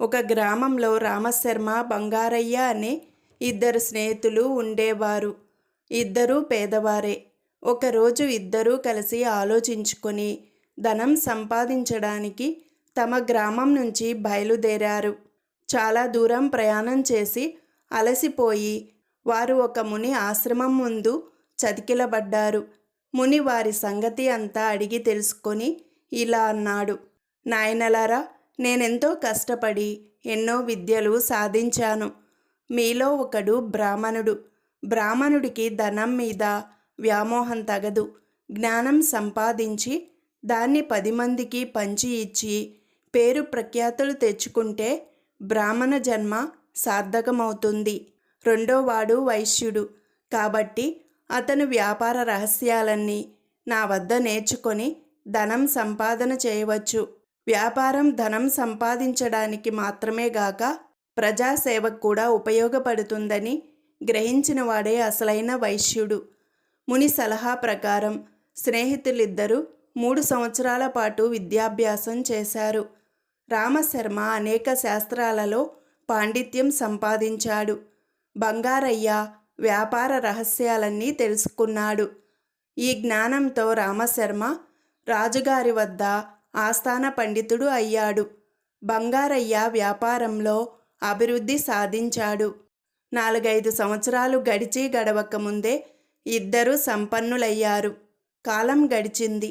ఒక గ్రామంలో రామశర్మ, బంగారయ్య అనే ఇద్దరు స్నేహితులు ఉండేవారు. ఇద్దరూ పేదవారే. ఒకరోజు ఇద్దరూ కలిసి ఆలోచించుకొని ధనం సంపాదించడానికి తమ గ్రామం నుంచి బయలుదేరారు. చాలా దూరం ప్రయాణం చేసి అలసిపోయి వారు ఒక ముని ఆశ్రమం ముందు చతికిలబడ్డారు. ముని వారి సంగతి అంతా అడిగి తెలుసుకొని ఇలా అన్నాడు: నాయనలారా, నేనెంతో కష్టపడి ఎన్నో విద్యలు సాధించాను. మీలో ఒకడు బ్రాహ్మణుడు. బ్రాహ్మణుడికి ధనం మీద వ్యామోహం తగదు. జ్ఞానం సంపాదించి దాన్ని 10 మందికి పంచి ఇచ్చి పేరు ప్రఖ్యాతులు తెచ్చుకుంటే బ్రాహ్మణ జన్మ సార్థకమవుతుంది. రెండోవాడు వైశ్యుడు. కాబట్టి అతను వ్యాపార రహస్యాలన్నీ నా వద్ద నేర్చుకొని ధనం సంపాదన చేయవచ్చు. వ్యాపారం ధనం సంపాదించడానికి మాత్రమే గాక ప్రజాసేవకు కూడా ఉపయోగపడుతుందని గ్రహించిన వాడే అసలైన వైశ్యుడు. ముని సలహా ప్రకారం స్నేహితులిద్దరూ 3 సంవత్సరాల పాటు విద్యాభ్యాసం చేశారు. రామశర్మ అనేక శాస్త్రాలలో పాండిత్యం సంపాదించాడు. బంగారయ్య వ్యాపార రహస్యాలన్నీ తెలుసుకున్నాడు. ఈ జ్ఞానంతో రామశర్మ రాజుగారి వద్ద ఆస్థాన పండితుడు అయ్యాడు. బంగారయ్య వ్యాపారంలో అభివృద్ధి సాధించాడు. 4-5 సంవత్సరాలు గడిచి గడవక ముందే ఇద్దరూ సంపన్నులయ్యారు. కాలం గడిచింది.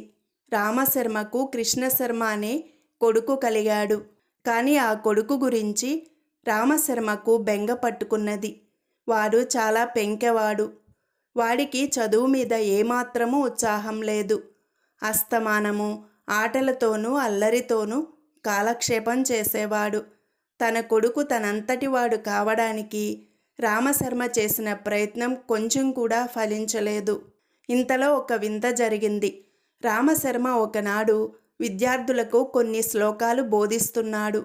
రామశర్మకు కృష్ణశర్మ అనే కొడుకు కలిగాడు. కానీ ఆ కొడుకు గురించి రామశర్మకు బెంగ పట్టుకున్నది. వాడు చాలా పెంకెవాడు. వాడికి చదువు మీద ఏమాత్రమూ ఉత్సాహం లేదు. అస్తమానము ఆటలతోనూ అల్లరితోనూ కాలక్షేపం చేసేవాడు. తన కొడుకు తనంతటివాడు కావడానికి రామశర్మ చేసిన ప్రయత్నం కొంచెం కూడా ఫలించలేదు. ఇంతలో ఒక వింత జరిగింది. రామశర్మ ఒకనాడు విద్యార్థులకు కొన్ని శ్లోకాలు బోధిస్తున్నాడు.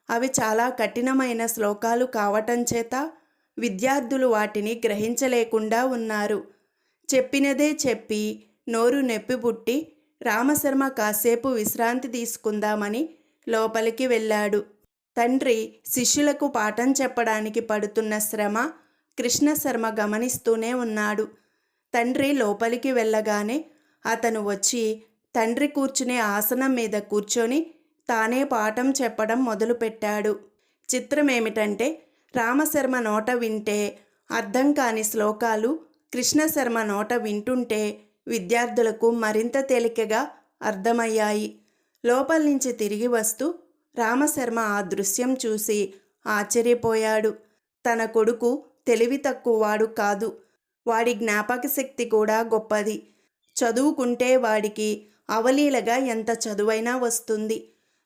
అవి చాలా కఠినమైన శ్లోకాలు కావటం చేత విద్యార్థులు వాటిని గ్రహించలేకుండా ఉన్నారు. చెప్పినదే చెప్పి నోరు నొప్పిపుట్టి రామశర్మ కాసేపు విశ్రాంతి తీసుకుందామని లోపలికి వెళ్ళాడు. తండ్రి శిష్యులకు పాఠం చెప్పడానికి పడుతున్న శ్రమ కృష్ణశర్మ గమనిస్తూనే ఉన్నాడు. తండ్రి లోపలికి వెళ్ళగానే అతను వచ్చి తండ్రి కూర్చునే ఆసనం మీద కూర్చొని తానే పాఠం చెప్పడం మొదలుపెట్టాడు. చిత్రమేమిటంటే, రామశర్మ నోట వింటే అర్థం కాని శ్లోకాలు కృష్ణశర్మ నోట వింటుంటే విద్యార్థులకు మరింత తేలికగా అర్థమయ్యాయి. లోపల నుంచి తిరిగి వస్తూ రామశర్మ ఆ దృశ్యం చూసి ఆశ్చర్యపోయాడు. తన కొడుకు తెలివి తక్కువవాడు కాదు. వాడి జ్ఞాపక శక్తి కూడా గొప్పది. చదువుకుంటే వాడికి అవలీలగా ఎంత చదువైనా వస్తుంది.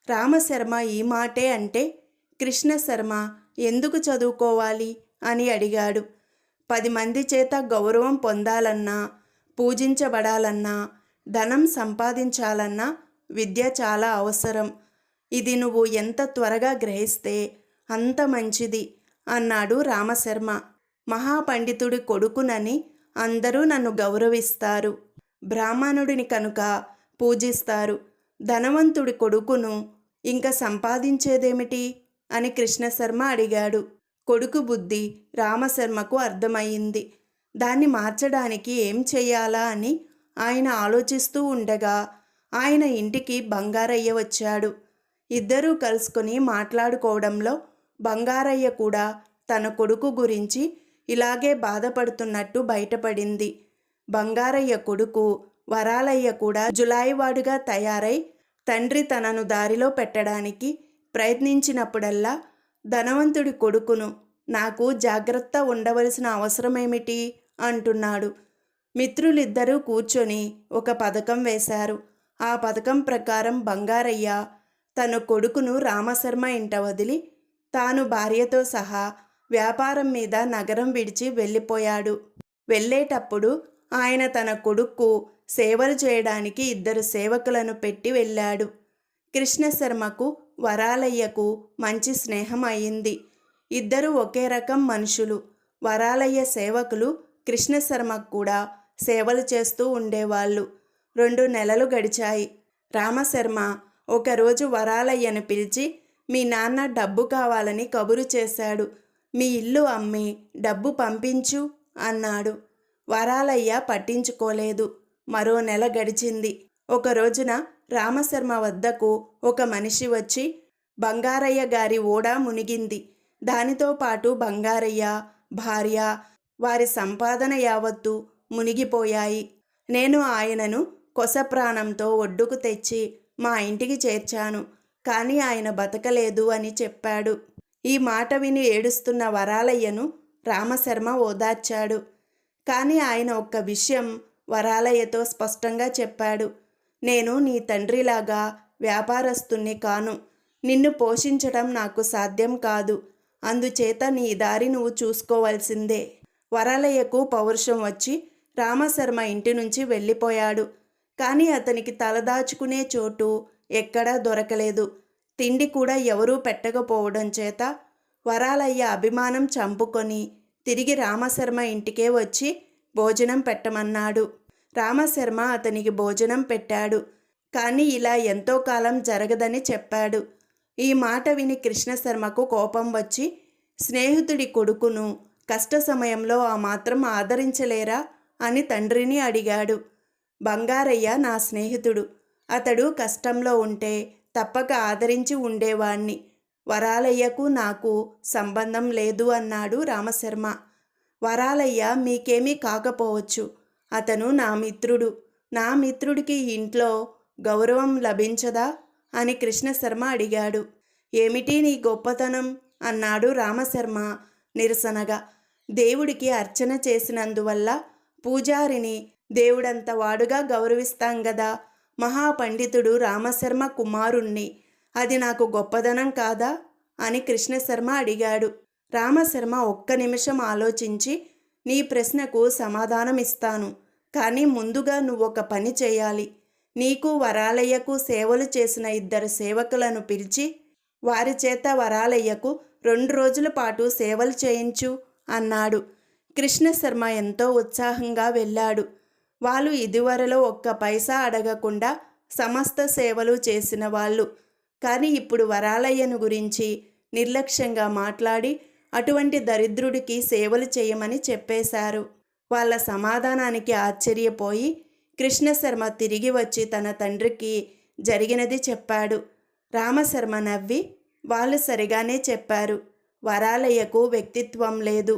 రామశర్మ ఈ మాటే అంటే కృష్ణశర్మ ఎందుకు చదువుకోవాలి అని అడిగాడు. 10 మంది చేత గౌరవం పొందాలన్నా, పూజించబడాలన్నా, ధనం సంపాదించాలన్నా విద్య చాలా అవసరం. ఇది నువ్వు ఎంత త్వరగా గ్రహిస్తే అంత మంచిది అన్నాడు రామశర్మ. మహాపండితుడి కొడుకునని అందరూ నన్ను గౌరవిస్తారు. బ్రాహ్మణుడిని కనుక పూజిస్తారు. ధనవంతుడి కొడుకును ఇంకా సంపాదించేదేమిటి అని కృష్ణశర్మ అడిగాడు. కొడుకు బుద్ధి రామశర్మకు అర్థమయ్యింది. దాన్ని మార్చడానికి ఏం చెయ్యాలా అని ఆయన ఆలోచిస్తూ ఉండగా ఆయన ఇంటికి బంగారయ్య వచ్చాడు. ఇద్దరూ కలుసుకొని మాట్లాడుకోవడంలో బంగారయ్య కూడా తన కొడుకు గురించి ఇలాగే బాధపడుతున్నట్టు బయటపడింది. బంగారయ్య కొడుకు వరాలయ్య కూడా జులాయివాడుగా తయారై తండ్రి తనను దారిలో పెట్టడానికి ప్రయత్నించినప్పుడల్లా ధనవంతుడి కొడుకును నాకు జాగ్రత్త ఉండవలసిన అవసరమేమిటి అంటున్నాడు. మిత్రులిద్దరూ కూర్చొని ఒక పథకం వేశారు. ఆ పథకం ప్రకారం బంగారయ్య తన కొడుకును రామశర్మ ఇంట వదిలి తాను భార్యతో సహా వ్యాపారం మీద నగరం విడిచి వెళ్ళిపోయాడు. వెళ్ళేటప్పుడు ఆయన తన కొడుక్కు సేవలు చేయడానికి 2 సేవకులను పెట్టి వెళ్ళాడు. కృష్ణశర్మకు వరాలయ్యకు మంచి స్నేహం అయింది. ఇద్దరు ఒకే రకం మనుషులు. వరాలయ్య సేవకులు కృష్ణశర్మకు కూడా సేవలు చేస్తూ ఉండేవాళ్ళు. 2 నెలలు గడిచాయి. రామశర్మ ఒకరోజు వరాలయ్యను పిలిచి మీ నాన్న డబ్బు కావాలని కబురు చేశాడు. మీ ఇల్లు అమ్మి డబ్బు పంపించు అన్నాడు. వరాలయ్య పట్టించుకోలేదు. మరో నెల గడిచింది. ఒక రోజున రామశర్మ వద్దకు ఒక మనిషి వచ్చి, బంగారయ్య గారి ఓడ మునిగింది. దానితో పాటు బంగారయ్య, భార్య, వారి సంపాదన యావత్తు మునిగిపోయాయి. నేను ఆయనను కొసప్రాణంతో ఒడ్డుకు తెచ్చి మా ఇంటికి చేర్చాను. కానీ ఆయన బతకలేదు అని చెప్పాడు. ఈ మాట విని ఏడుస్తున్న వరాలయ్యను రామశర్మ ఓదార్చాడు. కానీ ఆయన ఒక్క విషయం వరాలయ్యతో స్పష్టంగా చెప్పాడు. నేను నీ తండ్రిలాగా వ్యాపారస్తుణ్ణి కాను. నిన్ను పోషించడం నాకు సాధ్యం కాదు. అందుచేత నీ దారి నువ్వు చూసుకోవాల్సిందే. వరాలయ్యకు పౌరుషం వచ్చి రామశర్మ ఇంటి నుంచి వెళ్ళిపోయాడు. కానీ అతనికి తలదాచుకునే చోటు ఎక్కడా దొరకలేదు. తిండి కూడా ఎవరూ పెట్టకపోవడం చేత వరాలయ్య అభిమానం చంపుకొని తిరిగి రామశర్మ ఇంటికే వచ్చి భోజనం పెట్టమన్నాడు. రామశర్మ అతనికి భోజనం పెట్టాడు. కానీ ఇలా ఎంతో కాలం జరగదని చెప్పాడు. ఈ మాట విని కృష్ణశర్మకు కోపం వచ్చి, స్నేహితుడి కొడుకును కష్ట సమయంలో ఆ మాత్రం ఆదరించలేరా అని తండ్రిని అడిగాడు. బంగారయ్య నా స్నేహితుడు. అతడు కష్టంలో ఉంటే తప్పక ఆదరించి ఉండేవాణ్ణి. వరాలయ్యకు నాకు సంబంధం లేదు అన్నాడు రామశర్మ. వరాలయ్య మీకేమీ కాకపోవచ్చు. అతను నా మిత్రుడు. నా మిత్రుడికి ఇంట్లో గౌరవం లభించదా అని కృష్ణశర్మ అడిగాడు. ఏమిటి నీ గొప్పతనం అన్నాడు రామశర్మ నిరసనగా. దేవుడికి అర్చన చేసినందువల్ల పూజారిని దేవుడంత వాడుగా గౌరవిస్తాం గదా. మహాపండితుడు రామశర్మ కుమారుణ్ణి. అది నాకు గొప్పదనం కాదా అని కృష్ణశర్మ అడిగాడు. రామశర్మ ఒక్క నిమిషం ఆలోచించి, నీ ప్రశ్నకు సమాధానమిస్తాను. కానీ ముందుగా నువ్వొక పని చేయాలి. నీకు వరాలయ్యకు సేవలు చేసిన 2 సేవకులను పిలిచి వారి చేత వరాలయ్యకు 2 రోజుల పాటు సేవలు చేయించు అన్నాడు. కృష్ణశర్మ ఎంతో ఉత్సాహంగా వెళ్ళాడు. వాళ్ళు ఇదివరలో ఒక్క పైసా అడగకుండా సమస్త సేవలు చేసిన వాళ్ళు. కానీ ఇప్పుడు వరాలయ్యను గురించి నిర్లక్ష్యంగా మాట్లాడి అటువంటి దరిద్రుడికి సేవలు చేయమని చెప్పేశారు. వాళ్ళ సమాధానానికి ఆశ్చర్యపోయి కృష్ణశర్మ తిరిగి వచ్చి తన తండ్రికి జరిగినది చెప్పాడు. రామశర్మ నవ్వి, వాళ్ళు సరిగానే చెప్పారు. వరాలయ్యకు వ్యక్తిత్వం లేదు.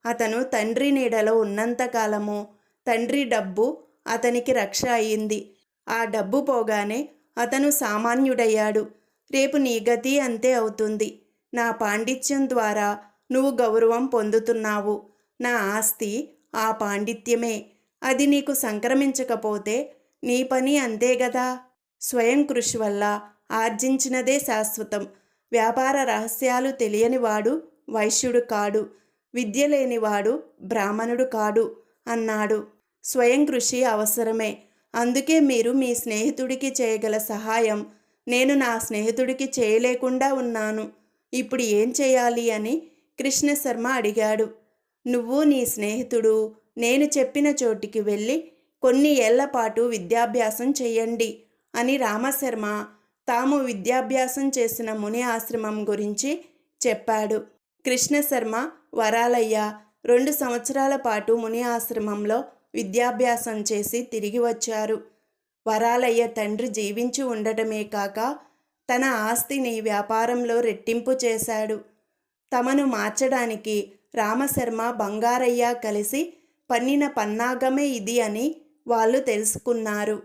అతను తండ్రి నీడలో ఉన్నంతకాలము తండ్రి డబ్బు అతనికి రక్ష అయింది. ఆ డబ్బు పోగానే అతను సామాన్యుడయ్యాడు. రేపు నీ గతి అంతే అవుతుంది. నా పాండిత్యం ద్వారా నువ్వు గౌరవం పొందుతున్నావు. నా ఆస్తి ఆ పాండిత్యమే. అది నీకు సంక్రమించకపోతే నీ పని అంతే గదా. స్వయం కృషి వల్ల ఆర్జించినదే శాశ్వతం. వ్యాపార రహస్యాలు తెలియనివాడు వైశ్యుడు కాడు. విద్య లేనివాడు బ్రాహ్మణుడు కాడు అన్నాడు. స్వయం కృషి అవసరమే. అందుకే మీరు మీ స్నేహితుడికి చేయగల సహాయం నేను నా స్నేహితుడికి చేయలేకుండా ఉన్నాను. ఇప్పుడు ఏం చేయాలి అని కృష్ణశర్మ అడిగాడు. నువ్వు నీ స్నేహితుడు నేను చెప్పిన చోటికి వెళ్ళి కొన్ని ఏళ్ల పాటు విద్యాభ్యాసం చెయ్యండి అని రామశర్మ తాము విద్యాభ్యాసం చేసిన ముని ఆశ్రమం గురించి చెప్పాడు. కృష్ణశర్మ, వరాలయ్య 2 సంవత్సరాల పాటు ముని ఆశ్రమంలో విద్యాభ్యాసం చేసి తిరిగి వచ్చారు. వరాలయ్య తండ్రి జీవించి ఉండటమే కాక తన ఆస్తిని వ్యాపారంలో రెట్టింపు చేశాడు. తమను మార్చడానికి రామశర్మ, బంగారయ్య కలిసి పన్నిన పన్నాగమే ఇది అని వాళ్ళు తెలుసుకున్నారు.